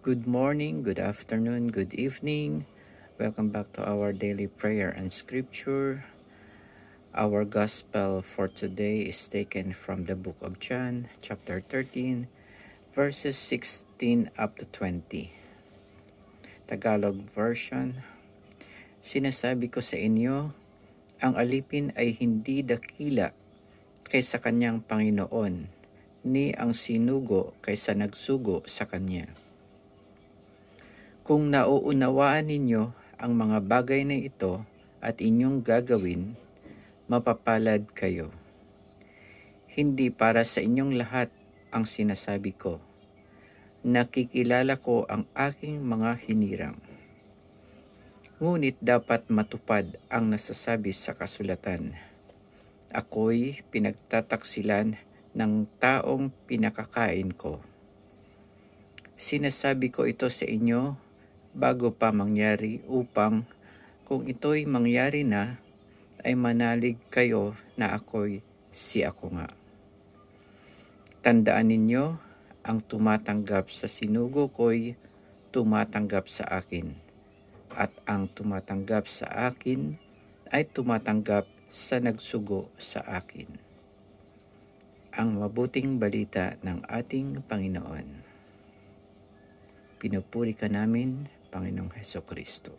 Good morning, good afternoon, good evening. Welcome back to our daily prayer and scripture. Our gospel for today is taken from the book of John, chapter 13, verses 16 up to 20. Tagalog version. Sinasabi ko sa inyo, ang alipin ay hindi dakila kaysa kanyang Panginoon, ni ang sinugo kaysa nagsugo sa kanya. Kung nauunawaan ninyo ang mga bagay na ito at inyong gagawin, mapapalad kayo. Hindi para sa inyong lahat ang sinasabi ko. Nakikilala ko ang aking mga hinirang. Ngunit dapat matupad ang nasasabi sa kasulatan. Ako'y pinagtataksilan ng taong pinakakain ko. Sinasabi ko ito sa inyo bago pa mangyari upang kung ito'y mangyari na, ay manalig kayo na ako'y si ako nga. Tandaan ninyo, ang tumatanggap sa sinugo ko'y tumatanggap sa akin, at ang tumatanggap sa akin ay tumatanggap sa nagsugo sa akin. Ang mabuting balita ng ating Panginoon. Pinupuri ka namin, Panginoong Hesukristo.